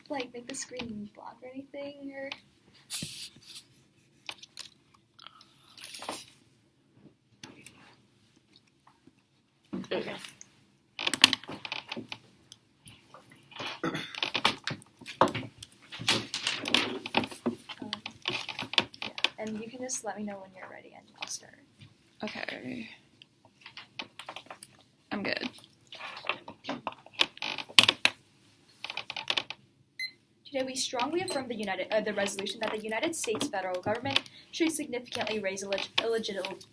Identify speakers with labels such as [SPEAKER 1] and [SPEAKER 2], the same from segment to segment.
[SPEAKER 1] like make the screen black or anything, or?
[SPEAKER 2] Okay.
[SPEAKER 1] And you can just let me know when you're ready and I'll start.
[SPEAKER 2] Okay. I'm good.
[SPEAKER 1] Today, we strongly affirm the resolution that the United States federal government should significantly raise eligibility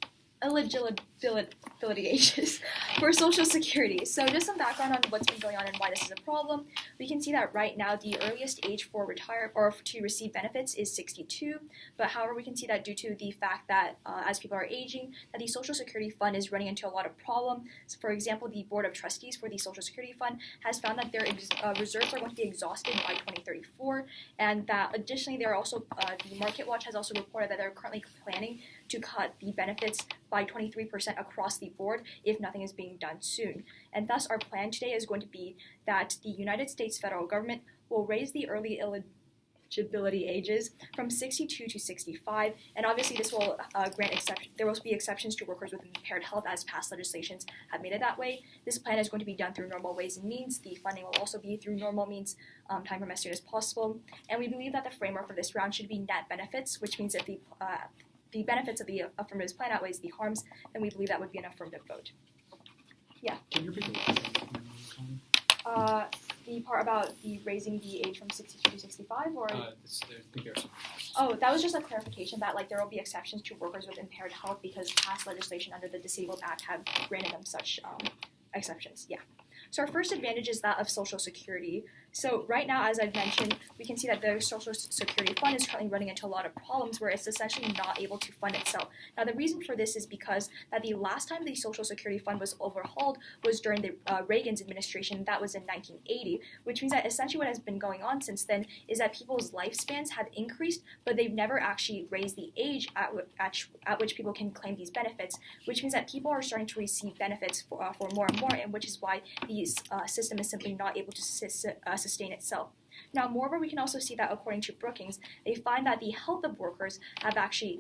[SPEAKER 1] ages for Social Security. So just some background on what's been going on and why this is a problem. We can see that right now the earliest age for retire or to receive benefits is 62. But however, we can see that due to the fact that as people are aging, that the Social Security Fund is running into a lot of problems. So for example, the Board of Trustees for the Social Security Fund has found that their reserves are going to be exhausted by 2034, and that additionally, they're also the Market Watch has also reported that they're currently planning to cut the benefits by 23% across the board if nothing is being done soon. And thus, our plan today is going to be that the United States federal government will raise the early eligibility ages from 62 to 65, and obviously this will grant exceptions. There will be exceptions to workers with impaired health, as past legislations have made it that way. This plan is going to be done through normal ways and means. The funding will also be through normal means, time from as soon as possible. And we believe that the framework for this round should be net benefits, which means if the benefits of the affirmative plan outweighs the harms, then we believe that would be an affirmative vote. Yeah.
[SPEAKER 3] Can you repeat the
[SPEAKER 1] The part about the raising the age from 62 to 65, or?
[SPEAKER 3] I think there's
[SPEAKER 1] Oh, that was just a clarification that there will be exceptions to workers with impaired health because past legislation under the Disabled Act have granted them such exceptions. Yeah. So our first advantage is that of Social Security. So right now, as I've mentioned, we can see that the Social Security Fund is currently running into a lot of problems where it's essentially not able to fund itself. Now, the reason for this is because that the last time the Social Security Fund was overhauled was during the Reagan's administration. That was in 1980, which means that essentially what has been going on since then is that people's lifespans have increased, but they've never actually raised the age at which people can claim these benefits, which means that people are starting to receive benefits for more and more, and which is why the system is simply not able to sustain itself. Now, moreover, we can also see that according to Brookings, they find that the health of workers have actually,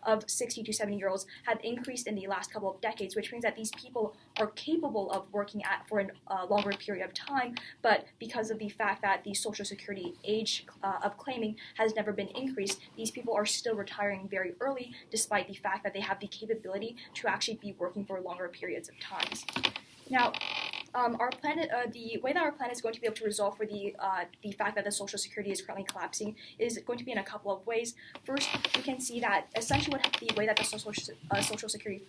[SPEAKER 1] of 60 to 70-year-olds, have increased in the last couple of decades, which means that these people are capable of working for a longer period of time, but because of the fact that the Social Security age of claiming has never been increased, these people are still retiring very early, despite the fact that they have the capability to actually be working for longer periods of times. Now, our plan, the way that our plan is going to be able to resolve for the fact that the Social Security is currently collapsing is going to be in a couple of ways. First, we can see that essentially the way that the Social Security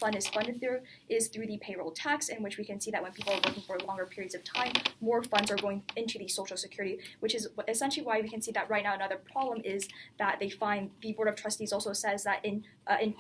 [SPEAKER 1] fund is funded through is through the payroll tax, in which we can see that when people are working for longer periods of time, more funds are going into the Social Security, which is essentially why we can see that right now another problem is that they find the Board of Trustees also says that in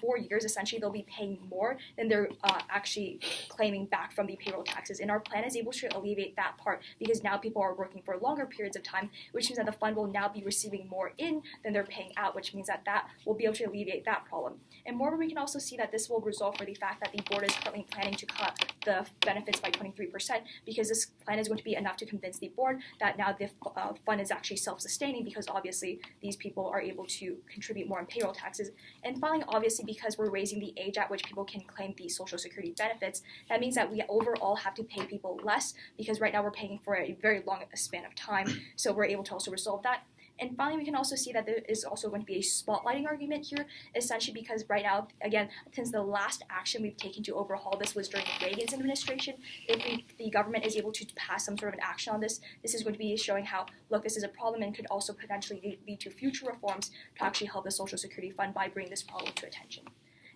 [SPEAKER 1] 4 years, essentially they'll be paying more than they're actually claiming back from the payroll taxes. And our plan is able to alleviate that part because now people are working for longer periods of time, which means that the fund will now be receiving more in than they're paying out, which means that will be able to alleviate that problem. And moreover, we can also see that this will resolve for the fact that the board is currently planning to cut the benefits by 23% because this plan is going to be enough to convince the board that now the fund is actually self-sustaining because obviously these people are able to contribute more in payroll taxes. And finally, obviously, because we're raising the age at which people can claim the Social Security benefits, that means that we overall have to pay people less because right now we're paying for a very long span of time, so we're able to also resolve that. And finally, we can also see that there is also going to be a spotlighting argument here, essentially because right now, again, since the last action we've taken to overhaul this was during Reagan's administration, if the government is able to pass some sort of an action on this, this is going to be showing how, look, this is a problem and could also potentially lead to future reforms to actually help the Social Security Fund by bringing this problem to attention.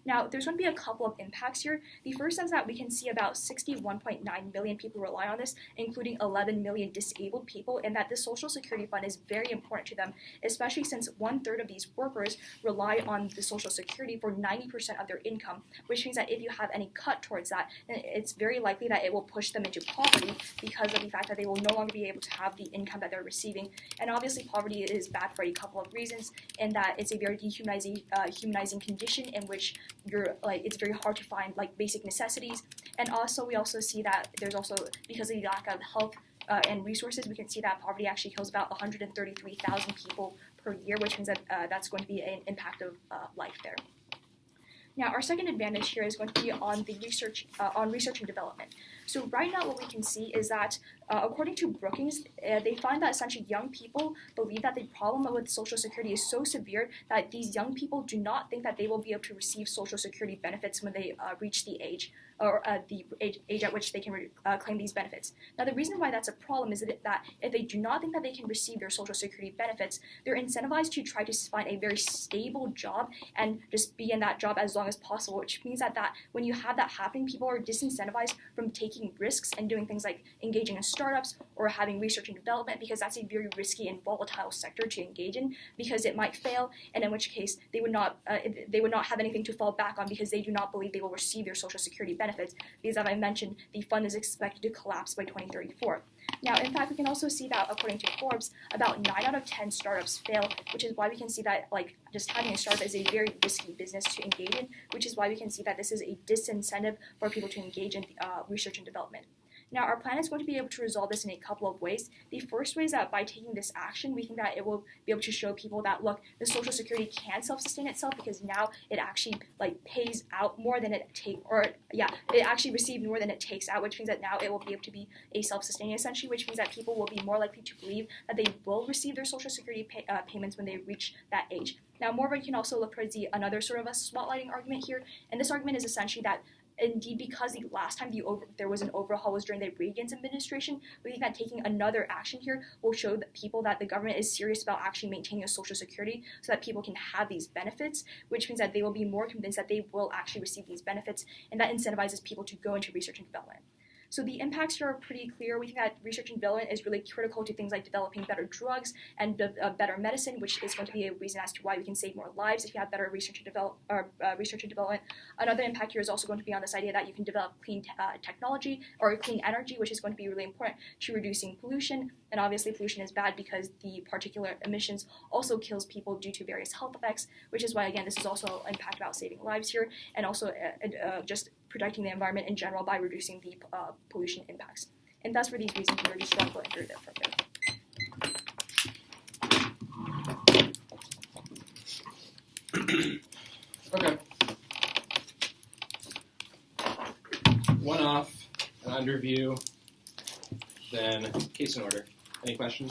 [SPEAKER 1] Now, there's going to be a couple of impacts here. The first is that we can see about 61.9 million people rely on this, including 11 million disabled people, and that the Social Security Fund is very important to them, especially since 1/3 of these workers rely on the Social Security for 90% of their income, which means that if you have any cut towards that, then it's very likely that it will push them into poverty because of the fact that they will no longer be able to have the income that they're receiving. And obviously, poverty is bad for a couple of reasons, in that it's a very dehumanizing condition in which it's very hard to find basic necessities, and also we also see that there's also, because of the lack of health and resources, we can see that poverty actually kills about 133,000 people per year, which means that that's going to be an impact of life there. Now, our second advantage here is going to be on the research and development. So right now, what we can see is that, according to Brookings, they find that essentially young people believe that the problem with Social Security is so severe that these young people do not think that they will be able to receive Social Security benefits when they reach the age at which they can claim these benefits. Now, the reason why that's a problem is that if they do not think that they can receive their Social Security benefits, they're incentivized to try to find a very stable job and just be in that job as long as possible, which means that when you have that happening, people are disincentivized from taking risks and doing things like engaging in startups or having research and development, because that's a very risky and volatile sector to engage in, because it might fail, and in which case they would not have anything to fall back on, because they do not believe they will receive their Social Security benefits, because as I mentioned, the fund is expected to collapse by 2034. Now, in fact, we can also see that, according to Forbes, about 9 out of 10 startups fail, which is why we can see that just having a startup is a very risky business to engage in, which is why we can see that this is a disincentive for people to engage in research and development. Now, our plan is going to be able to resolve this in a couple of ways. The first way is that by taking this action, we think that it will be able to show people that, look, the Social Security can self-sustain itself, because now it actually pays out more than it actually receives more than it takes out, which means that now it will be able to be a self-sustaining, essentially, which means that people will be more likely to believe that they will receive their Social Security payments when they reach that age. Now, moreover, you can also look towards another sort of a spotlighting argument here, and this argument is essentially that indeed, because the last time there was an overhaul was during the Reagan's administration, we think that taking another action here will show that people that the government is serious about actually maintaining a Social Security so that people can have these benefits, which means that they will be more convinced that they will actually receive these benefits, and that incentivizes people to go into research and development. So the impacts here are pretty clear. We think that research and development is really critical to things like developing better drugs and better medicine, which is going to be a reason as to why we can save more lives if you have better research and development. Another impact here is also going to be on this idea that you can develop clean technology or clean energy, which is going to be really important to reducing pollution. And obviously pollution is bad because the particulate emissions also kills people due to various health effects, which is why, again, this is also an impact about saving lives here, and also just protecting the environment in general by reducing the pollution impacts. And thus, for these reasons, we are just strong going through that from
[SPEAKER 4] Okay. One off, an under view, then case in order. Any questions?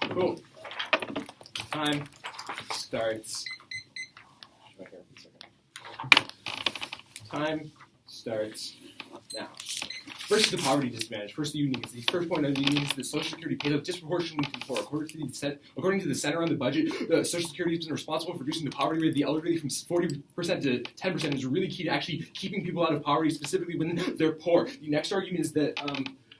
[SPEAKER 4] Cool. Time starts. Time starts now. First, the poverty disadvantage. First, the uniqueness. The first point of the uniqueness is that Social Security pays out disproportionately to the poor. According to the Center on the Budget, Social Security has been responsible for reducing the poverty rate of the elderly from 40% to 10%. Is really key to actually keeping people out of poverty, specifically when they're poor. The next argument is that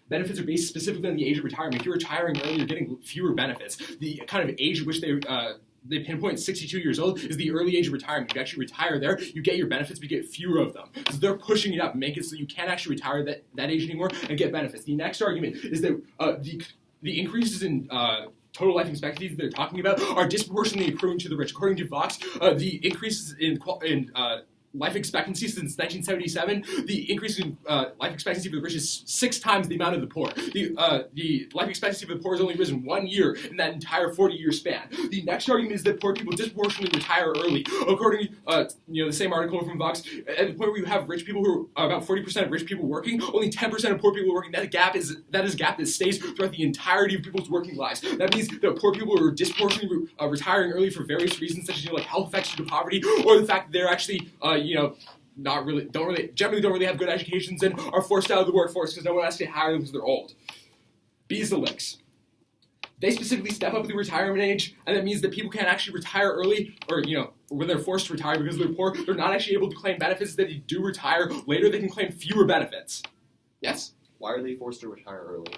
[SPEAKER 4] benefits are based specifically on the age of retirement. If you're retiring early, you're getting fewer benefits. The kind of age at which they pinpoint 62 years old is the early age of retirement. If you actually retire there, you get your benefits, but you get fewer of them. So they're pushing it up, make it so you can't actually retire that age anymore and get benefits. The next argument is that the increases in total life expectancies that they're talking about are disproportionately accruing to the rich. According to Vox, the increases in life expectancy since 1977, the increase in life expectancy for the rich is 6 times the amount of the poor. The life expectancy for the poor has only risen 1 year in that entire 40-year span. The next argument is that poor people disproportionately retire early. According to the same article from Vox, at the point where you have rich people who are about 40% of rich people working, only 10% of poor people working. That is a gap that stays throughout the entirety of people's working lives. That means that poor people are disproportionately retiring early for various reasons, such as health effects due to poverty, or the fact that they're actually generally don't really have good educations and are forced out of the workforce because no one has to hire them because they're old. B is the links. They specifically step up the retirement age, and that means that people can't actually retire early, or when they're forced to retire because they're poor, they're not actually able to claim benefits. That they do retire later, they can claim fewer benefits. Yes?
[SPEAKER 5] Why are they forced to retire early?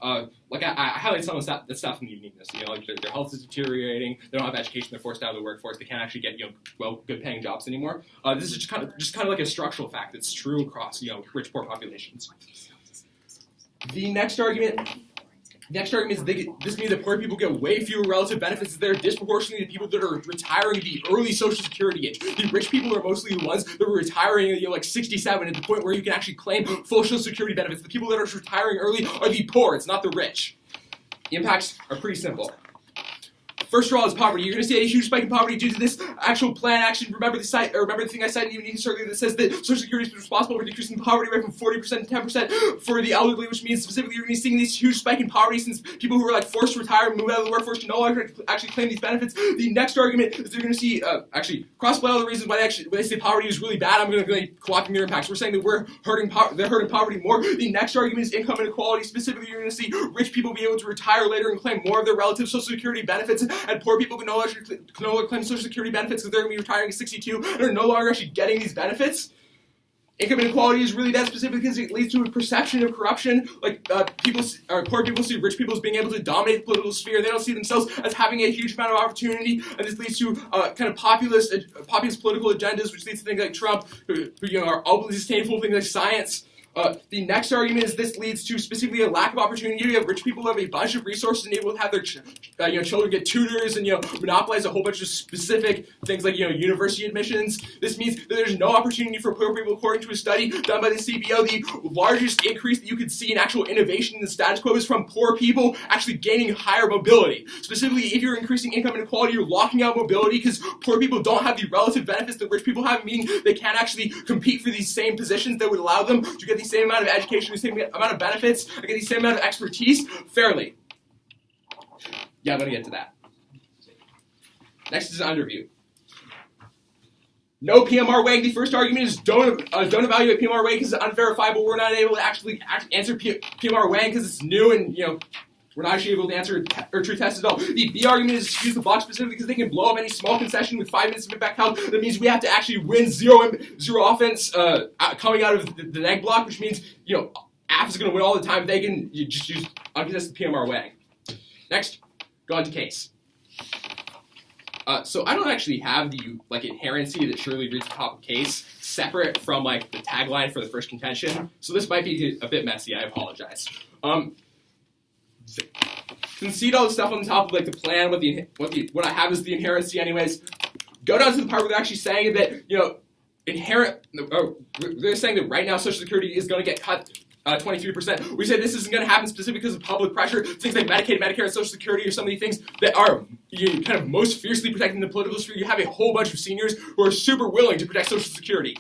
[SPEAKER 4] I highlight some of the stuff in the uniqueness. Their health is deteriorating. They don't have education. They're forced out of the workforce. They can't actually get good-paying jobs anymore. This is just kind of like a structural fact that's true across rich poor populations. The next argument Next argument is this means that poor people get way fewer relative benefits. They're disproportionately the people that are retiring at the early Social Security age. The rich people are mostly the ones that were retiring at like 67 at the point where you can actually claim full Social Security benefits. The people that are retiring early are the poor. It's not the rich. The impacts are pretty simple. First of all is poverty. You're going to see a huge spike in poverty due to this actual plan action. Remember the thing I cited in the earlier that says that Social Security is responsible for decreasing the poverty rate from 40% to 10% for the elderly, which means specifically you're going to be seeing this huge spike in poverty since people who are like forced to retire and move out of the workforce can no longer actually claim these benefits. The next argument is they're going to see actually cross-play all the reasons why they say poverty is really bad. I'm going to co-opting their impacts. We're saying that they're hurting poverty more. The next argument is income inequality. Specifically, you're going to see rich people be able to retire later and claim more of their relative Social Security benefits, and poor people can no longer claim Social Security benefits because they're going to be retiring at 62 and are no longer actually getting these benefits. Income inequality is really bad specifically because it leads to a perception of corruption. Like poor people see rich people as being able to dominate the political sphere. They don't see themselves as having a huge amount of opportunity, and this leads to kind of populist political agendas, which leads to things like Trump, who are all disdainful things like science. The next argument is this leads to specifically a lack of opportunity. You have rich people who have a bunch of resources and able to have their children get tutors and monopolize a whole bunch of specific things like university admissions. This means that there's no opportunity for poor people. According to a study done by the CBO, the largest increase that you could see in actual innovation in the status quo is from poor people actually gaining higher mobility. Specifically, if you're increasing income inequality, you're locking out mobility because poor people don't have the relative benefits that rich people have, meaning they can't actually compete for these same positions that would allow them to get the same amount of education, the same amount of benefits, and get the same amount of expertise fairly. Yeah, I'm going to get to that. Next is an underview. No PMR weighing. The first argument is don't evaluate PMR weighing because it's unverifiable. We're not able to actually answer PMR weighing because it's new and we're not actually able to answer or true tests at all. The B argument is use the block specifically because they can blow up any small concession with 5 minutes of impact count. That means we have to actually win zero offense coming out of the neg block, which means AF is going to win all the time. They can just use uncontested PMR weighing. Next, go on to case. So I don't actually have the inherency that surely reads the top of case separate from the tagline for the first contention. So this might be a bit messy. I apologize. Concede all the stuff on the top of the plan. What I have is the inherency, anyways. Go down to the part where they're actually saying that they're saying that right now Social Security is going to get cut 23%. We say this isn't going to happen specifically because of public pressure. Things like Medicaid, Medicare, and Social Security are some of the things that are kind of most fiercely protecting the political sphere. You have a whole bunch of seniors who are super willing to protect Social Security.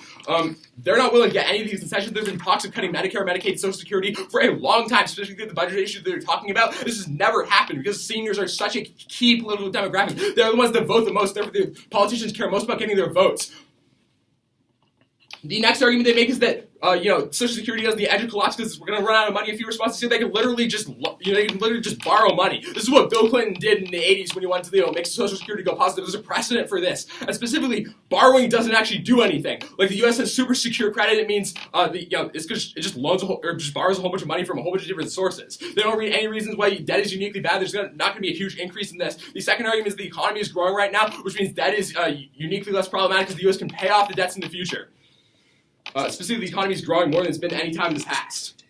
[SPEAKER 4] They're not willing to get any of these concessions. There have been talks of cutting Medicare, Medicaid, Social Security for a long time, specifically the budget issues that they're talking about. This has never happened because seniors are such a key political demographic. They're the ones that vote the most. Therefore, the politicians care most about getting their votes. The next argument they make is that Social Security is on the edge of collapse because we're going to run out of money if you respond to it. They can literally just borrow money. This is what Bill Clinton did in the 80s when he wanted to make Social Security go positive. There's a precedent for this, and specifically, borrowing doesn't actually do anything. Like the U.S. has super secure credit. It means it just loans just borrows a whole bunch of money from a whole bunch of different sources. They don't read any reasons why debt is uniquely bad. There's not going to be a huge increase in this. The second argument is the economy is growing right now, which means debt is uniquely less problematic because the U.S. can pay off the debts in the future. Specifically, the economy is growing more than it's been any time in the past.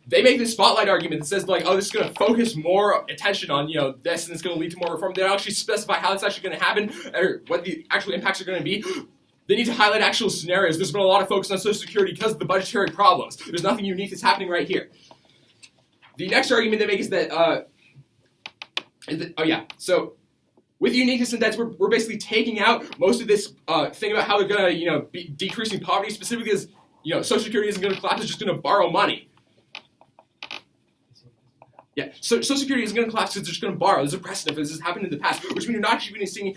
[SPEAKER 4] They make this spotlight argument that says, this is going to focus more attention on, this, and it's going to lead to more reform. They don't actually specify how it's actually going to happen or what the actual impacts are going to be. They need to highlight actual scenarios. There's been a lot of focus on Social Security because of the budgetary problems. There's nothing unique that's happening right here. The next argument they make is that, with uniqueness and debts, we're basically taking out most of this thing about how they're going to, be decreasing poverty, specifically because, Social Security isn't going to collapse, it's just going to borrow money. Yeah, so Social Security isn't going to collapse because it's just going to borrow. There's a precedent for this. This has happened in the past, which means you're not actually going to see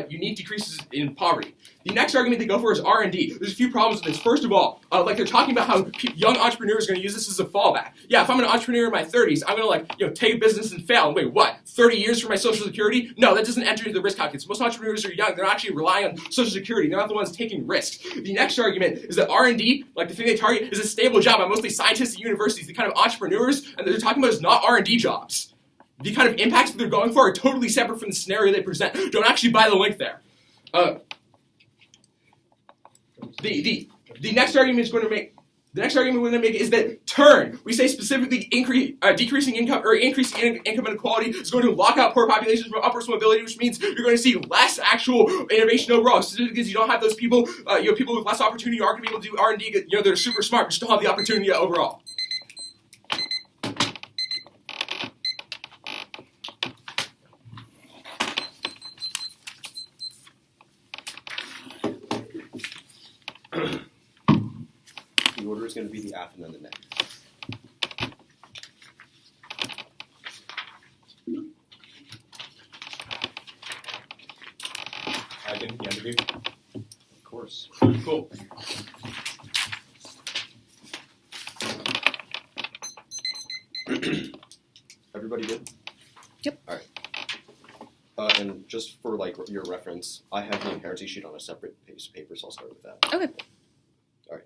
[SPEAKER 4] unique decreases in poverty. The next argument they go for is R&D. There's a few problems with this. First of all, they're talking about how young entrepreneurs are going to use this as a fallback. Yeah, if I'm an entrepreneur in my 30s, I'm going to take a business and fail. Wait, what? 30 years for my Social Security? No, that doesn't enter into the risk calculus. Most entrepreneurs are young. They're not actually relying on Social Security. They're not the ones taking risks. The next argument is that R&D, the thing they target, is a stable job by mostly scientists at universities. The kind of entrepreneurs, and they're talking about is not R&D jobs. The kind of impacts that they're going for are totally separate from the scenario they present. Don't actually buy the link there. The next argument is going to make The next argument we're going to make is that turn. We say specifically decreasing income or increasing income inequality is going to lock out poor populations from upward mobility, which means you're going to see less actual innovation overall. Specifically because you don't have those people, you have people with less opportunity who aren't going to be able to do R&D. They're super smart, but just don't have the opportunity overall.
[SPEAKER 5] The order is going to be the af and then the neck.
[SPEAKER 4] I can interview.
[SPEAKER 5] Of course.
[SPEAKER 4] Cool.
[SPEAKER 5] Everybody good?
[SPEAKER 2] Yep.
[SPEAKER 5] All right. And just for your reference, I have the inheritance sheet on a separate piece of paper, so I'll start with that.
[SPEAKER 2] Okay.
[SPEAKER 5] All right.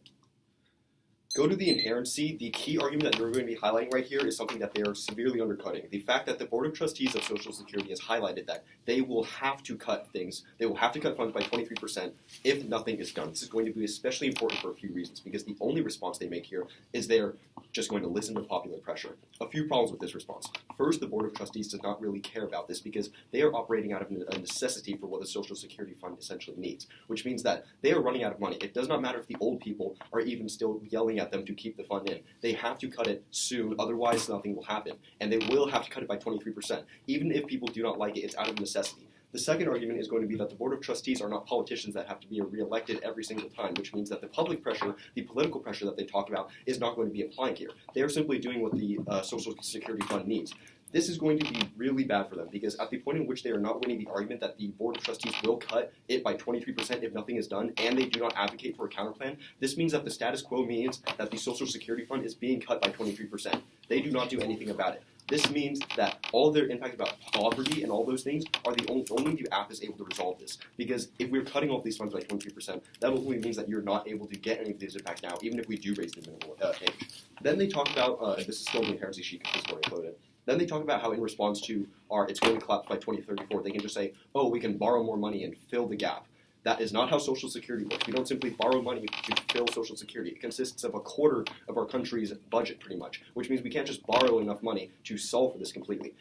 [SPEAKER 5] Go to the inherency. The key argument that we're going to be highlighting right here is something that they are severely undercutting. The fact that the Board of Trustees of Social Security has highlighted that they will have to cut things. They will have to cut funds by 23% if nothing is done. This is going to be especially important for a few reasons, because the only response they make here is they're just going to listen to popular pressure. A few problems with this response. First, the Board of Trustees does not really care about this because they are operating out of a necessity for what the Social Security Fund essentially needs, which means that they are running out of money. It does not matter if the old people are even still yelling at them to keep the fund in. They have to cut it soon, otherwise nothing will happen. And they will have to cut it by 23%. Even if people do not like it, it's out of necessity. The second argument is going to be that the Board of Trustees are not politicians that have to be re-elected every single time, which means that the public pressure, the political pressure that they talk about is not going to be applying here. They are simply doing what the Social Security Fund needs. This is going to be really bad for them because at the point in which they are not winning the argument that the Board of Trustees will cut it by 23% if nothing is done, and they do not advocate for a counterplan, this means that the status quo means that the Social Security Fund is being cut by 23%. They do not do anything about it. This means that all their impact about poverty and all those things are only the app is able to resolve this. Because if we're cutting all these funds by 23%, that only means that you're not able to get any of these impacts now, even if we do raise the minimum age. Then they talk about, this is still in the inheritance sheet because it's already included. Then they talk about how in response to it's going to collapse by 2034, they can just say, oh, we can borrow more money and fill the gap. That is not how Social Security works. We don't simply borrow money to fill Social Security. It consists of a quarter of our country's budget, pretty much, which means we can't just borrow enough money to solve for this completely.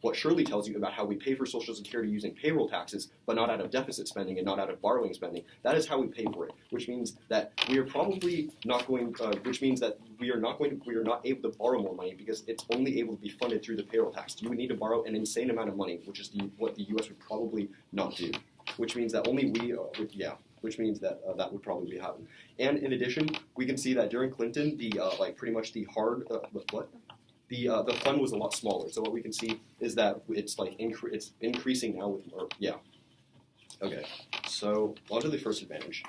[SPEAKER 5] What Shirley tells you about how we pay for Social Security using payroll taxes, but not out of deficit spending and not out of borrowing spending, that is how we pay for it, which means that we are probably not going, which means that we are not able to borrow more money because it's only able to be funded through the payroll tax. You would need to borrow an insane amount of money, which is what the U.S. would probably not do. Which means that only which means that that would probably be happening. And in addition, we can see that during Clinton, the fund was a lot smaller. So what we can see is that it's it's increasing now Okay. So onto the first advantage.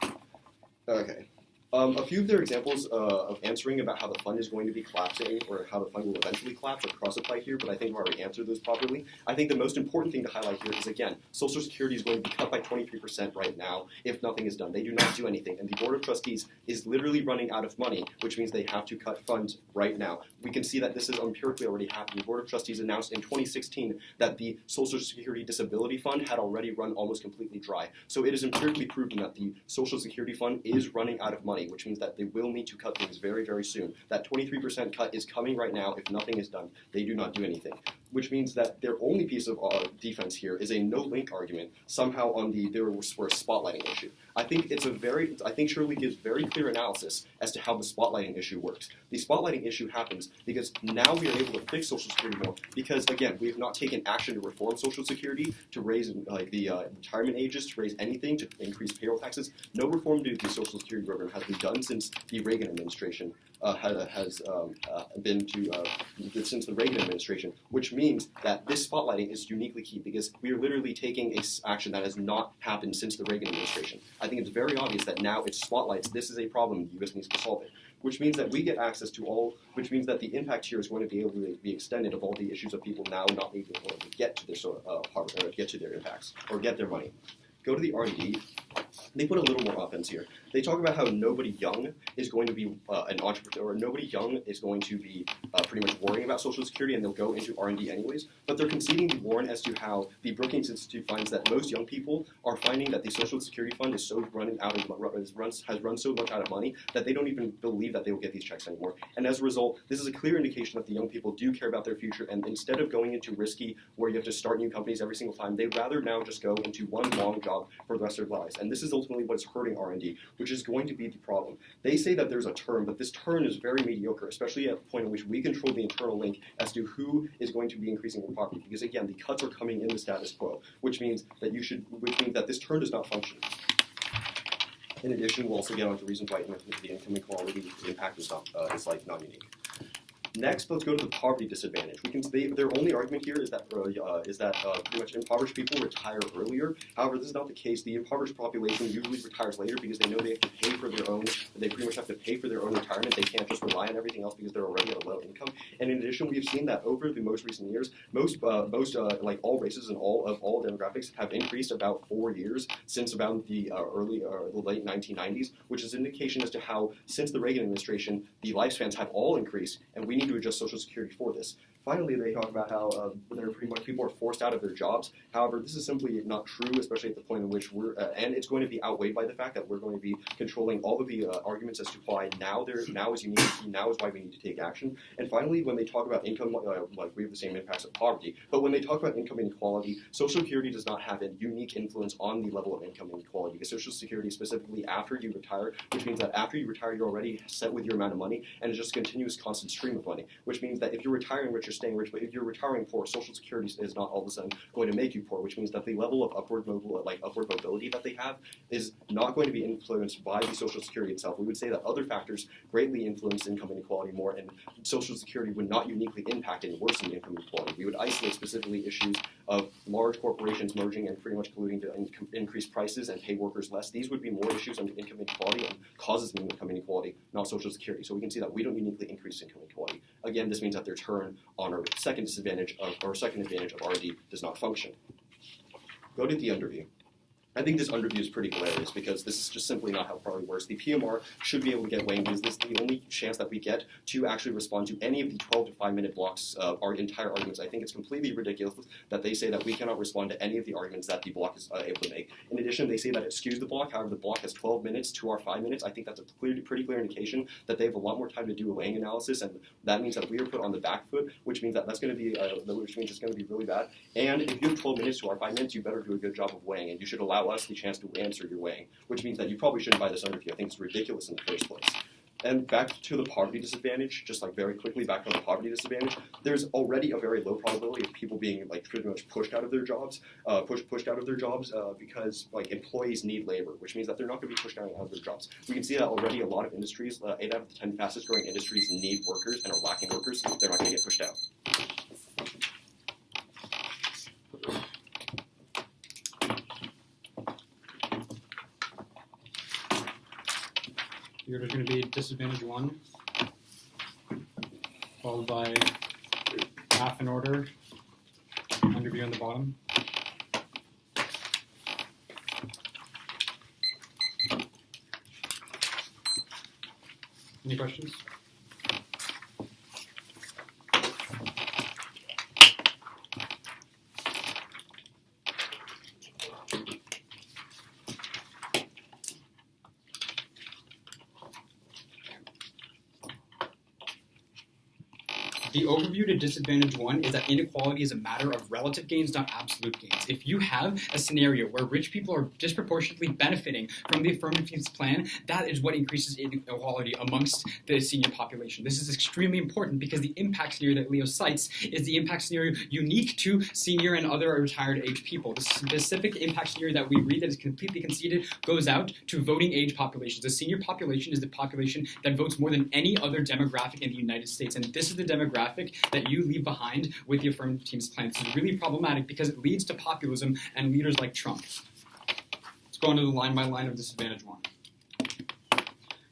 [SPEAKER 5] Okay. A few of their examples of answering about how the fund is going to be collapsing or how the fund will eventually collapse are cross-applied here, but I think I've already answered those properly. I think the most important thing to highlight here is, again, Social Security is going to be cut by 23% right now if nothing is done. They do not do anything, and the Board of Trustees is literally running out of money, which means they have to cut funds right now. We can see that this is empirically already happening. The Board of Trustees announced in 2016 that the Social Security Disability Fund had already run almost completely dry. So it is empirically proven that the Social Security Fund is running out of money, which means that they will need to cut things very, very soon. That 23% cut is coming right now. If nothing is done, they do not do anything. Which means that their only piece of defense here is a no-link argument, somehow on there was for a spotlighting issue. I think Shirley gives very clear analysis as to how the spotlighting issue works. The spotlighting issue happens because now we are able to fix Social Security more because, again, we have not taken action to reform Social Security, to raise the retirement ages, to raise anything, to increase payroll taxes. No reform to the Social Security program has been done since the Reagan administration since the Reagan administration, which means that this spotlighting is uniquely key because we are literally taking action that has not happened since the Reagan administration. I think it's very obvious that now it spotlights this is a problem the U.S. needs to solve it, which means that we get access to which means that the impact here is going to be able to be extended of all the issues of people now not being able to get to their get to their impacts or get their money. Go to the R&D. they put a little more offense here. They talk about how nobody young is going to be an entrepreneur, or nobody young is going to be pretty much worrying about Social Security, and they'll go into R&D anyways. But they're conceding the warn as to how the Brookings Institute finds that most young people are finding that the Social Security fund is so has run so much out of money that they don't even believe that they will get these checks anymore. And as a result, this is a clear indication that the young people do care about their future, and instead of going into risky where you have to start new companies every single time, they'd rather now just go into one long job for the rest of their lives. And this is ultimately what's hurting R&D, which is going to be the problem. They say that there's a turn, but this turn is very mediocre, especially at the point in which we control the internal link as to who is going to be increasing their poverty. Because again, the cuts are coming in the status quo, which means that this turn does not function. In addition, we'll also get onto reasons why the income inequality impact is not unique. Next, let's go to the poverty disadvantage. Their only argument here is that pretty much impoverished people retire earlier. However, this is not the case. The impoverished population usually retires later because they know they have to pay for their own. They pretty much have to pay for their own retirement. They can't just rely on everything else because they're already at a low income. And in addition, we've seen that over the most recent years, most all races and all demographics have increased about 4 years since about the late 1990s, which is an indication as to how since the Reagan administration, the lifespans have all increased, and we need to adjust Social Security for this. Finally, they talk about how people are forced out of their jobs. However, this is simply not true, especially at the point in which and it's going to be outweighed by the fact that we're going to be controlling all of the arguments as to why now is why we need to take action. And finally, when they talk about income, we have the same impacts of poverty. But when they talk about income inequality, Social Security does not have a unique influence on the level of income inequality. Because Social Security, specifically after you retire, which means that after you retire, you're already set with your amount of money, and it's just a continuous, constant stream of money. Which means that if you're retiring rich, you're staying rich, but if you're retiring poor, Social Security is not all of a sudden going to make you poor, which means that the level of upward mobility that they have is not going to be influenced by the Social Security itself. We would say that other factors greatly influence income inequality more, and Social Security would not uniquely impact and worsen income inequality. We would isolate specifically issues of large corporations merging and pretty much colluding to increase prices and pay workers less. These would be more issues under income inequality and causes of income inequality, not Social Security. So we can see that we don't uniquely increase income inequality. Again, this means that their turn on our second advantage of R&D does not function. Go to the underview. I think this underview is pretty hilarious because this is just simply not how poverty works. The PMR should be able to get weighing because this is the only chance that we get to actually respond to any of the 12 to 5 minute blocks of our entire arguments. I think it's completely ridiculous that they say that we cannot respond to any of the arguments that the block is able to make. In addition, they say that it skews the block. However, the block has 12 minutes to our 5 minutes. I think that's a pretty clear indication that they have a lot more time to do a weighing analysis, and that means that we are put on the back foot, which means that it's going to be really bad. And if you have 12 minutes to our 5 minutes, you better do a good job of weighing, and you should allow us the chance to answer your weighing, which means that you probably shouldn't buy this underview. I think it's ridiculous in the first place. And back to the poverty disadvantage, just very quickly back on the poverty disadvantage, there's already a very low probability of people being pretty much pushed out of their jobs, because employees need labor, which means that they're not going to be pushed out of their jobs. We can see that already a lot of industries, 8 out of the 10 fastest growing industries need workers and are lacking workers. They're not going to get pushed out.
[SPEAKER 3] You're going to be disadvantage 1, followed by half in order, underview on the bottom. Any questions? The overview to disadvantage 1 is that inequality is a matter of relative gains, not absolute gains. If you have a scenario where rich people are disproportionately benefiting from the affirmative use plan, that is what increases inequality amongst the senior population. This is extremely important because the impact scenario that Leo cites is the impact scenario unique to senior and other retired age people. The specific impact scenario that we read that is completely conceded goes out to voting age populations. The senior population is the population that votes more than any other demographic in the United States, and this is the demographic that you leave behind with the affirmative team's plan. This is really problematic because it leads to populism and leaders like Trump. Let's go into the line by line of disadvantage 1.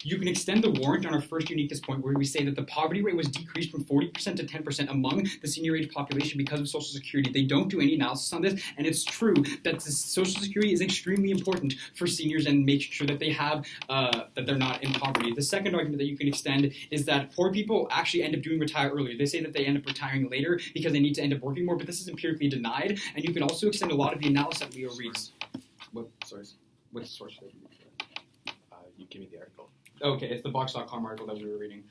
[SPEAKER 3] you can extend the warrant on our first uniqueness point where we say that the poverty rate was decreased from 40% to 10% among the senior age population because of Social Security. They don't do any analysis on this, and it's true that Social Security is extremely important for seniors and making sure that they have, that they're not in poverty. The second argument that you can extend is that poor people actually end up doing retire earlier. They say that they end up retiring later because they need to end up working more, but this is empirically denied, and you can also extend a lot of the analysis that Leo reads.
[SPEAKER 4] What source?
[SPEAKER 3] What source did you read?
[SPEAKER 4] You give me the article.
[SPEAKER 3] Okay, it's the Vox.com article that we were reading.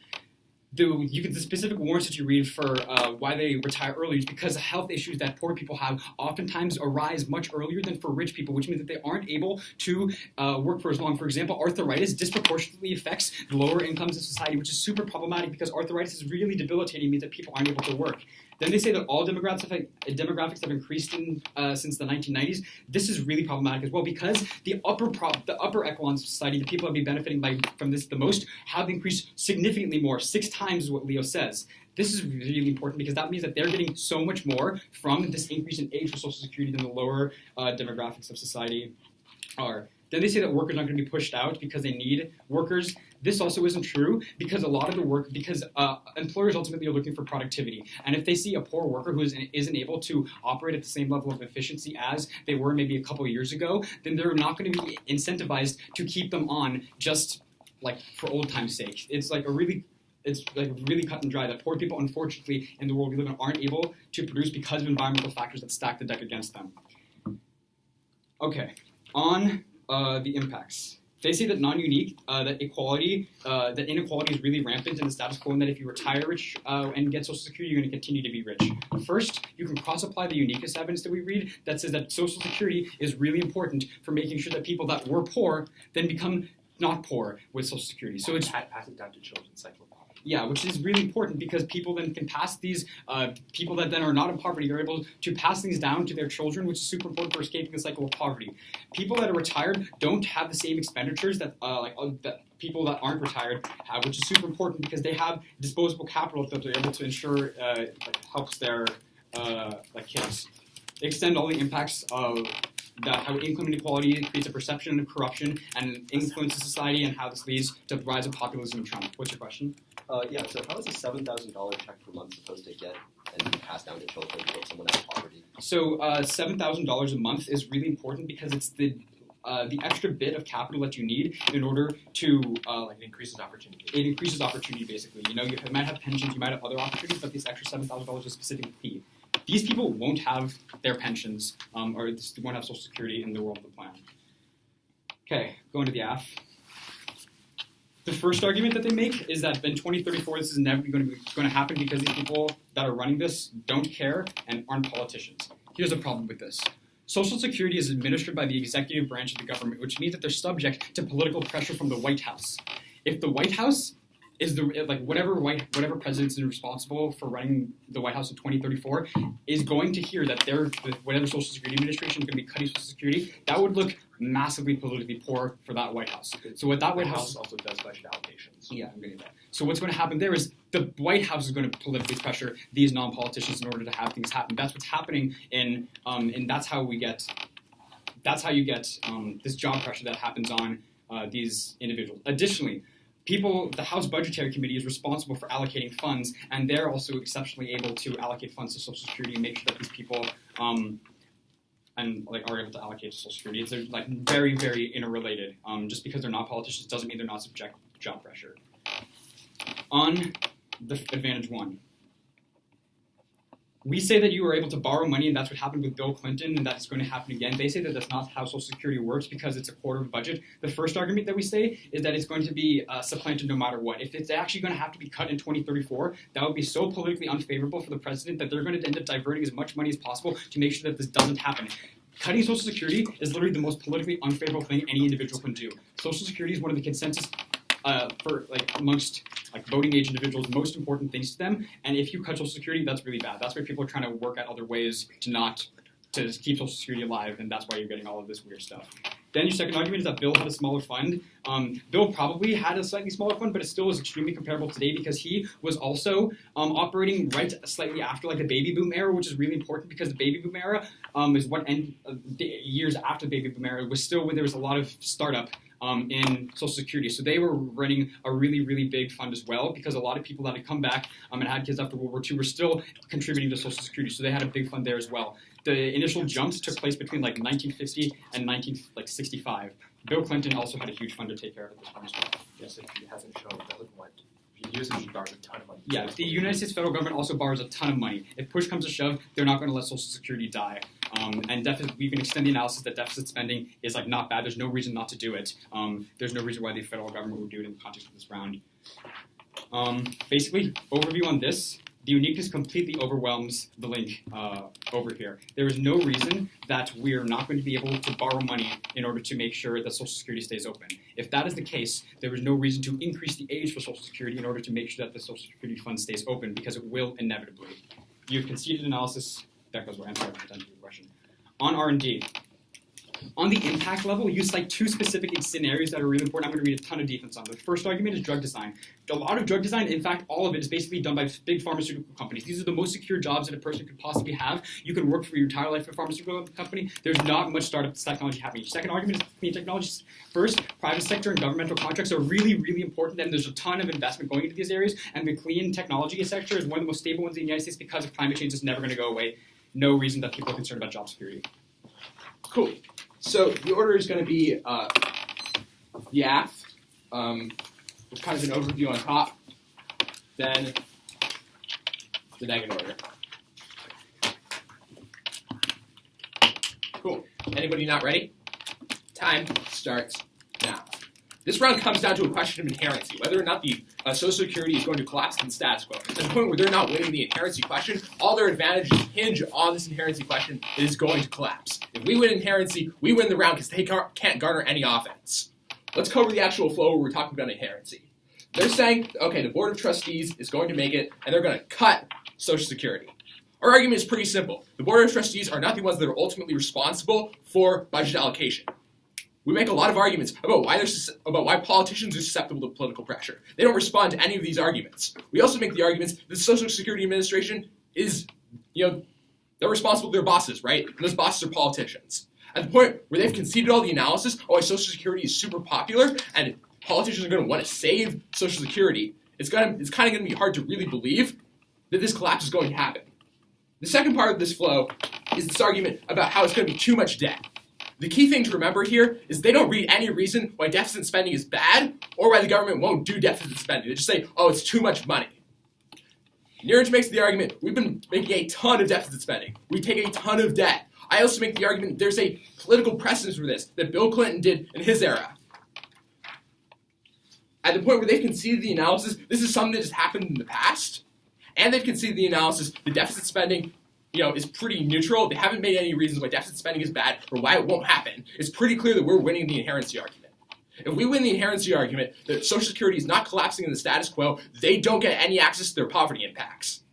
[SPEAKER 3] The specific warrants that you read for why they retire early is because the health issues that poor people have oftentimes arise much earlier than for rich people, which means that they aren't able to work for as long. For example, arthritis disproportionately affects the lower incomes of society, which is super problematic because arthritis is really debilitating, means that people aren't able to work. Then they say that all demographics have increased since the 1990s. This is really problematic as well because the upper echelons of society, the people that be benefiting from this the most, have increased significantly more, 6 times what Leo says. This is really important because that means that they're getting so much more from this increase in age for Social Security than the lower demographics of society are. Then they say that workers aren't going to be pushed out because they need workers. This also isn't true because employers ultimately are looking for productivity. And if they see a poor worker who isn't able to operate at the same level of efficiency as they were maybe a couple of years ago, then they're not going to be incentivized to keep them on just like for old time's sake. It's really cut and dry that poor people, unfortunately, in the world we live in, aren't able to produce because of environmental factors that stack the deck against them. Okay, on the impacts. They say that non-unique, that inequality is really rampant in the status quo, and that if you retire rich and get Social Security, you're going to continue to be rich. First, you can cross-apply the uniqueness evidence that we read that says that Social Security is really important for making sure that people that were poor then become not poor with Social Security. So it's
[SPEAKER 4] pass it down to children, cycle of poverty.
[SPEAKER 3] Yeah, which is really important because people then can pass these, people that then are not in poverty are able to pass things down to their children, which is super important for escaping the cycle of poverty. People that are retired don't have the same expenditures that that people that aren't retired have, which is super important because they have disposable capital that they're able to ensure helps their kids. They extend all the impacts of how income inequality creates a perception of corruption and influences society, and how this leads to the rise of populism and Trump. What's your question?
[SPEAKER 5] So how is a $7,000 check per month supposed to get and be passed down to children or someone out of poverty?
[SPEAKER 3] So $7,000 a month is really important because it's the extra bit of capital that you need in order to
[SPEAKER 4] It increases opportunity.
[SPEAKER 3] It increases opportunity, basically. You know, you might have pensions, you might have other opportunities, but this extra $7,000 is specifically key. These people won't have their pensions or won't have Social Security in the world of the plan. Okay, going to the AF. The first argument that they make is that in 2034 this is never going to happen because these people that are running this don't care and aren't politicians. Here's a problem with this. Social Security is administered by the executive branch of the government, which means that they're subject to political pressure from the White House. If the White House is whatever president is responsible for running the White House in 2034 is going to hear that whatever Social Security administration is going to be cutting Social Security, that would look massively politically poor for that White House. So what that White House
[SPEAKER 4] also does budget allocations.
[SPEAKER 3] Yeah, I'm getting that. So what's going to happen there is the White House is going to politically pressure these non-politicians in order to have things happen. That's what's happening and that's how you get this job pressure that happens on these individuals. Additionally, the House Budgetary Committee is responsible for allocating funds, and they're also exceptionally able to allocate funds to Social Security and make sure that these people are able to allocate to Social Security. They're very, very interrelated. Just because they're not politicians doesn't mean they're not subject to job pressure. On the Advantage 1. We say that you are able to borrow money, and that's what happened with Bill Clinton, and that's going to happen again. They say that that's not how Social Security works because it's a quarter of the budget. The first argument that we say is that it's going to be supplanted no matter what. If it's actually going to have to be cut in 2034, that would be so politically unfavorable for the president that they're going to end up diverting as much money as possible to make sure that this doesn't happen. Cutting Social Security is literally the most politically unfavorable thing any individual can do. Social Security is one of the consensus amongst voting age individuals, most important things to them. And if you cut Social Security, that's really bad. That's why people are trying to work out other ways to keep Social Security alive, and that's why you're getting all of this weird stuff. Then your second argument is that Bill had a smaller fund. Bill probably had a slightly smaller fund, but it still is extremely comparable today because he was also operating right slightly after the baby boom era, which is really important because the baby boom era is what years after the baby boom era was still when there was a lot of startup in Social Security. So they were running a really, really big fund as well because a lot of people that had come back and had kids after World War II were still contributing to Social Security. So they had a big fund there as well. The initial jumps took place between 1950 and 1965. Bill Clinton also had a huge fund to take care of at this point as well.
[SPEAKER 4] Yes, it hasn't shown it doesn't want. Usually borrows a ton of money.
[SPEAKER 3] Yeah, the United States federal government also borrows a ton of money. If push comes to shove, they're not going to let Social Security die. And we can extend the analysis that deficit spending is not bad. There's no reason not to do it. There's no reason why the federal government would do it in the context of this round. Basically, overview on this. The uniqueness completely overwhelms the link over here. There is no reason that we are not going to be able to borrow money in order to make sure that Social Security stays open. If that is the case, there is no reason to increase the age for Social Security in order to make sure that the Social Security fund stays open, because it will inevitably. You've conceded analysis. That goes away. I'm sorry for attending your question. On R&D. On the impact level, you cite two specific scenarios that are really important. I'm going to read a ton of defense on them. The first argument is drug design. A lot of drug design, in fact, all of it is basically done by big pharmaceutical companies. These are the most secure jobs that a person could possibly have. You can work for your entire life for a pharmaceutical company. There's not much startup technology happening. Second argument is clean technologies. First, private sector and governmental contracts are really, really important, and there's a ton of investment going into these areas, and the clean technology sector is one of the most stable ones in the United States because of climate change. It's never going to go away. No reason that people are concerned about job security.
[SPEAKER 4] Cool. So the order is going to be the AF, with kind of an overview on top, then the negative order. Cool. Anybody not ready? Time starts now. This round comes down to a question of inherency, whether or not the Social Security is going to collapse in the status quo. At the point where they're not winning the inherency question, all their advantages hinge on this inherency question that is going to collapse. If we win inherency, we win the round because they can't garner any offense. Let's cover the actual flow where we're talking about inherency. They're saying, okay, the Board of Trustees is going to make it, and they're going to cut Social Security. Our argument is pretty simple. The Board of Trustees are not the ones that are ultimately responsible for budget allocation. We make a lot of arguments about why politicians are susceptible to political pressure. They don't respond to any of these arguments. We also make the arguments that the Social Security Administration is, they're responsible to their bosses, right? And those bosses are politicians. At the point where they've conceded all the analysis on why Social Security is super popular and politicians are going to want to save Social Security, it's kind of going to be hard to really believe that this collapse is going to happen. The second part of this flow is this argument about how it's going to be too much debt. The key thing to remember here is they don't read any reason why deficit spending is bad or why the government won't do deficit spending. They just say, oh, it's too much money. Neeraj makes the argument, we've been making a ton of deficit spending. We take a ton of debt. I also make the argument there's a political precedent for this that Bill Clinton did in his era. At the point where they've conceded the analysis, this is something that has happened in the past, and they've conceded the analysis, the deficit spending is pretty neutral. They haven't made any reasons why deficit spending is bad or why it won't happen. It's pretty clear that we're winning the inherency argument. If we win the inherency argument that Social Security is not collapsing in the status quo, they don't get any access to their poverty impacts.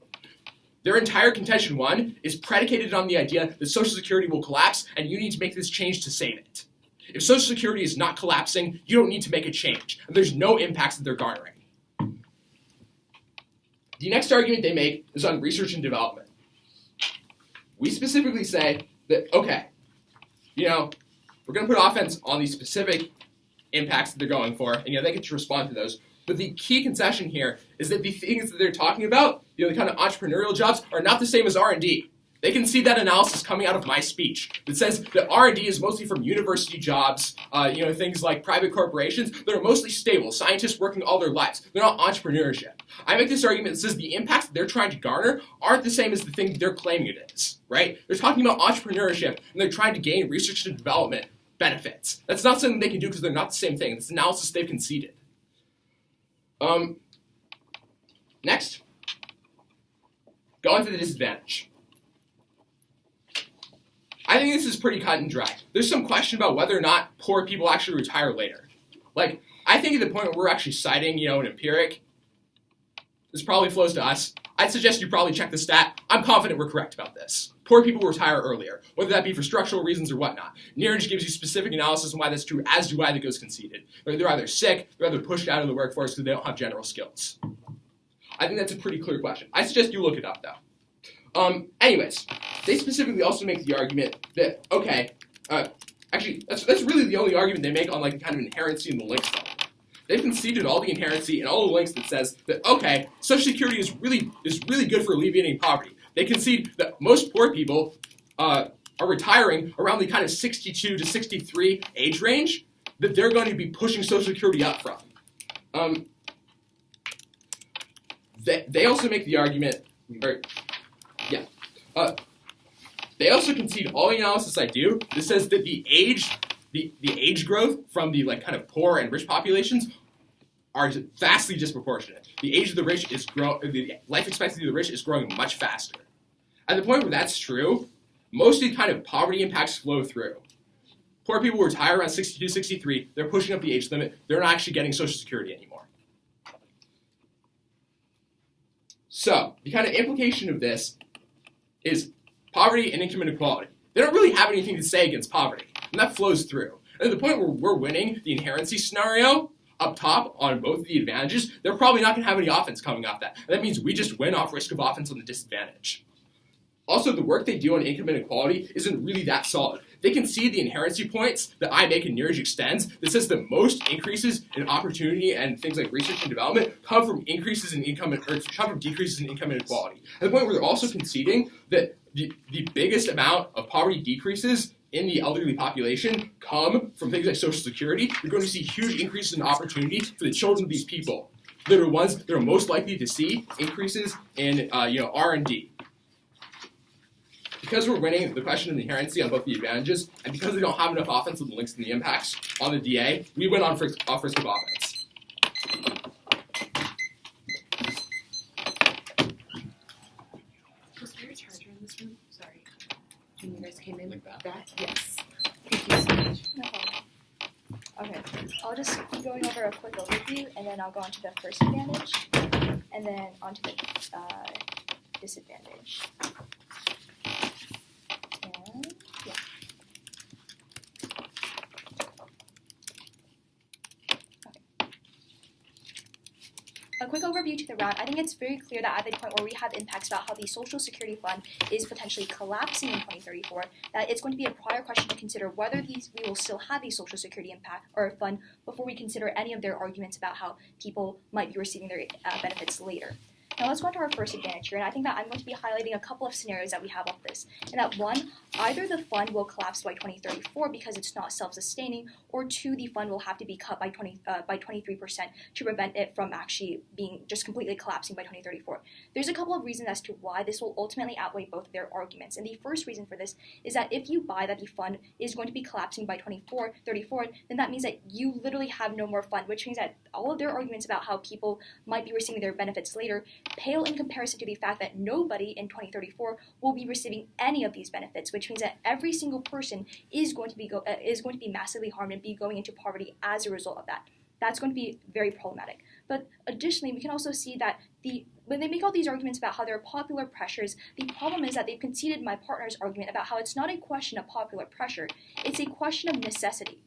[SPEAKER 4] Their entire contention one is predicated on the idea that Social Security will collapse and you need to make this change to save it. If Social Security is not collapsing, you don't need to make a change, and there's no impacts that they're garnering. The next argument they make is on research and development. We specifically say that, okay, we're going to put offense on these specific impacts that they're going for, and they get to respond to those. But the key concession here is that the things that they're talking about, the kind of entrepreneurial jobs, are not the same as R&D. They can see that analysis coming out of my speech that says that R&D is mostly from university jobs, things like private corporations that are mostly stable, scientists working all their lives. They're not entrepreneurship. I make this argument that says the impacts that they're trying to garner aren't the same as the thing they're claiming it is, right? They're talking about entrepreneurship, and they're trying to gain research and development benefits. That's not something they can do because they're not the same thing. It's analysis they've conceded. Next, go on to the disadvantage. I think this is pretty cut and dry. There's some question about whether or not poor people actually retire later. I think at the point where we're actually citing, an empiric, this probably flows to us. I'd suggest you probably check the stat. I'm confident we're correct about this. Poor people retire earlier, whether that be for structural reasons or whatnot. Neeraj gives you specific analysis on why that's true, as do I, that goes conceded. They're either sick, they're either pushed out of the workforce because they don't have general skills. I think that's a pretty clear question. I suggest you look it up, though. Anyways, they specifically also make the argument that, okay, Actually, that's really the only argument they make on like kind of inherency in the links level. They've conceded all the inherency and all the links that says that okay, Social Security is really good for alleviating poverty. They concede that most poor people are retiring around the kind of 62 to 63 age range that they're going to be pushing Social Security up from. They also make the argument, they also concede all the analysis I do that says that the age growth from the like kind of poor and rich populations are vastly disproportionate. The age of the rich the life expectancy of the rich is growing much faster. At the point where that's true, most of the kind of poverty impacts flow through. Poor people who retire around 62, 63, they're pushing up the age limit. They're not actually getting Social Security anymore. So, the kind of implication of this is poverty and income inequality. They don't really have anything to say against poverty, and that flows through. And at the point where we're winning the inherency scenario up top on both of the advantages, they're probably not going to have any offense coming off that. And that means we just win off risk of offense on the disadvantage. Also, the work they do on income inequality isn't really that solid. They can see the inherency points that I make in Nearage Extends that says that most increases in opportunity and things like research and development come from increases in income or come from decreases in income inequality. At the point where they're also conceding that the biggest amount of poverty decreases in the elderly population come from things like Social Security, you're going to see huge increases in opportunity for the children of these people. They're the ones that are most likely to see increases in R&D. Because we're winning the question of inherency on both the advantages, and because we don't have enough offense with the links and the impacts on the DA, we win on off risk of offense.
[SPEAKER 2] Was there a charger in this room? Sorry. When you guys came in
[SPEAKER 3] Like that?
[SPEAKER 2] Yes. Thank you so much.
[SPEAKER 1] No problem. Okay, I'll just be going over a quick overview, and then I'll go on to the first advantage, and then on to the disadvantage. And, yeah. A quick overview to the round. I think it's very clear that at the point where we have impacts about how the Social Security Fund is potentially collapsing in 2034, that it's going to be a prior question to consider whether we will still have a Social Security impact or a fund before we consider any of their arguments about how people might be receiving their benefits later. Now let's go on to our first advantage here, and I think that I'm going to be highlighting a couple of scenarios that we have of this. And that one, either the fund will collapse by 2034 because it's not self-sustaining, or two, the fund will have to be cut by 23% to prevent it from actually being just completely collapsing by 2034. There's a couple of reasons as to why this will ultimately outweigh both of their arguments. And the first reason for this is that if you buy that the fund is going to be collapsing by 2034, then that means that you literally have no more fund, which means that all of their arguments about how people might be receiving their benefits later pale in comparison to the fact that nobody in 2034 will be receiving any of these benefits, which means that every single person is going to be massively harmed and be going into poverty as a result of that. That's going to be very problematic. But additionally, we can also see that when they make all these arguments about how there are popular pressures, the problem is that they've conceded my partner's argument about how it's not a question of popular pressure, it's a question of necessity.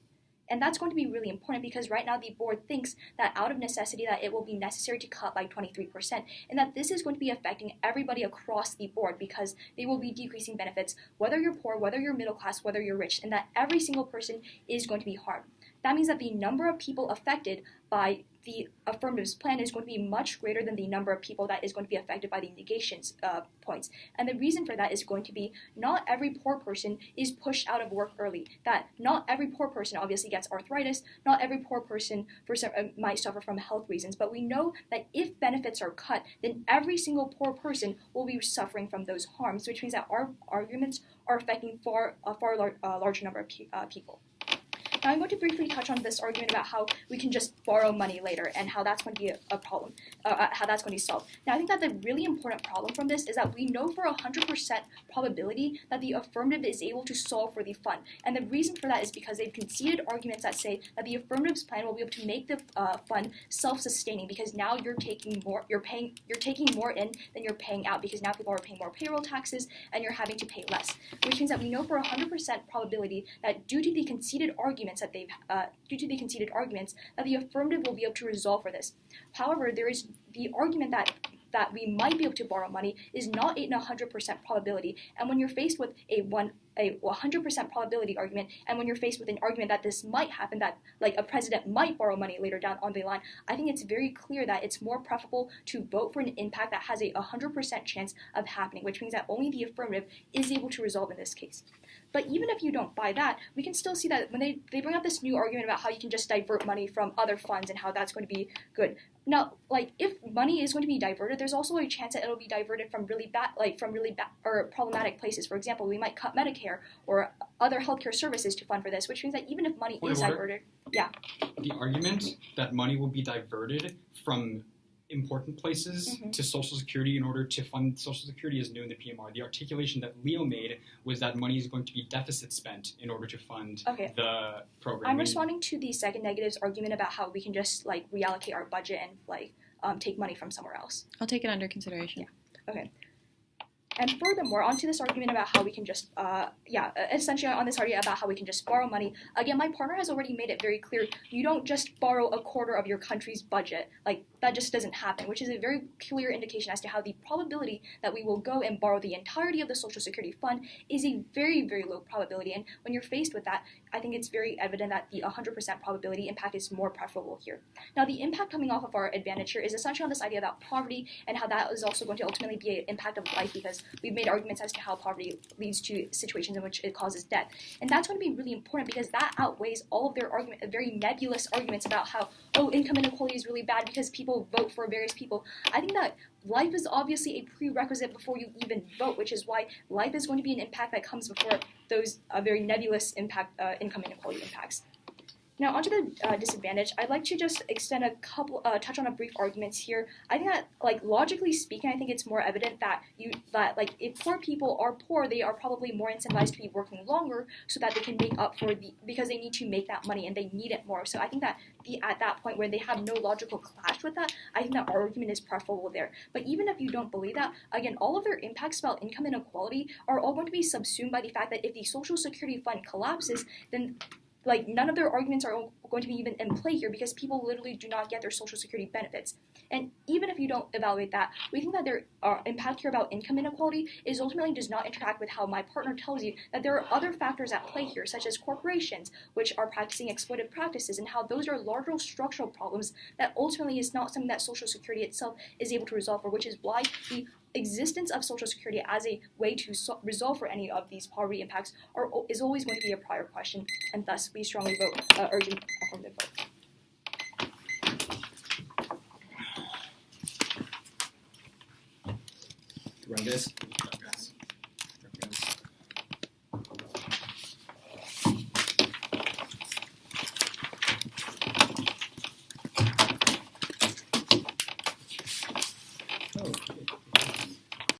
[SPEAKER 1] And that's going to be really important because right now the board thinks that out of necessity that it will be necessary to cut by 23%, and that this is going to be affecting everybody across the board because they will be decreasing benefits, whether you're poor, whether you're middle class, whether you're rich, and that every single person is going to be harmed. That means that the number of people affected by the affirmatives plan is going to be much greater than the number of people that is going to be affected by the negations points. And the reason for that is going to be not every poor person is pushed out of work early. That not every poor person obviously gets arthritis, not every poor person might suffer from health reasons, but we know that if benefits are cut, then every single poor person will be suffering from those harms, which means that our arguments are affecting a far larger number of people. Now I'm going to briefly touch on this argument about how we can just borrow money later and how that's going to be a problem, how that's going to be solved. Now I think that the really important problem from this is that we know for 100% probability that the affirmative is able to solve for the fund. And the reason for that is because they've conceded arguments that say that the affirmatives plan will be able to make the fund self-sustaining because now you're taking more in than you're paying out because now people are paying more payroll taxes and you're having to pay less. Which means that we know for 100% probability that due to the conceded arguments that the affirmative will be able to resolve for this. However, there is the argument that we might be able to borrow money is not in 100% probability, and when you're faced with a a 100% probability argument, and when you're faced with an argument that this might happen, that like a president might borrow money later down on the line, I think it's very clear that it's more preferable to vote for an impact that has a 100% chance of happening, which means that only the affirmative is able to resolve in this case. But even if you don't buy that, we can still see that when they bring up this new argument about how you can just divert money from other funds and how that's going to be good. Now, like, if money is going to be diverted, there's also a chance that it'll be diverted from really bad or problematic places. For example, we might cut Medicare or other healthcare services to fund for this, which means that even if money is diverted,
[SPEAKER 3] the argument that money will be diverted from important places to Social Security in order to fund Social Security is new in the PMR. The articulation that Leo made was that money is going to be deficit spent in order to fund the program.
[SPEAKER 1] I'm responding to the second negative's argument about how we can just like reallocate our budget and take money from somewhere else.
[SPEAKER 6] I'll take it under consideration.
[SPEAKER 1] Yeah. Okay. And furthermore, onto this argument about how we can just, essentially on this argument about how we can just borrow money. Again, my partner has already made it very clear, you don't just borrow a quarter of your country's budget. Like, that just doesn't happen, which is a very clear indication as to how the probability that we will go and borrow the entirety of the Social Security fund is a very, very low probability. And when you're faced with that, I think it's very evident that the 100% probability impact is more preferable here. Now, the impact coming off of our advantage here is essentially on this idea about poverty and how that is also going to ultimately be an impact of life, because we've made arguments as to how poverty leads to situations in which it causes death. And that's going to be really important because that outweighs all of their very nebulous arguments about how, income inequality is really bad because people vote for various people. I think that life is obviously a prerequisite before you even vote, which is why life is going to be an impact that comes before those very nebulous income inequality impacts. Now, onto the disadvantage, I'd like to just extend touch on a brief arguments here. I think that, like, logically speaking, I think it's more evident that if poor people are poor, they are probably more incentivized to be working longer so that they can make up because they need to make that money and they need it more. So I think that at that point where they have no logical clash with that, I think that argument is preferable there. But even if you don't believe that, again, all of their impacts about income inequality are all going to be subsumed by the fact that if the Social Security fund collapses, then none of their arguments are going to be even in play here because people literally do not get their Social Security benefits. And even if you don't evaluate that, we think that their impact here about income inequality ultimately does not interact with how my partner tells you that there are other factors at play here, such as corporations, which are practicing exploitative practices, and how those are larger structural problems that ultimately is not something that Social Security itself is able to resolve for, which is why the existence of Social Security as a way to resolve for any of these poverty impacts is always going to be a prior question, and thus we strongly urge an affirmative vote.
[SPEAKER 3] Run this.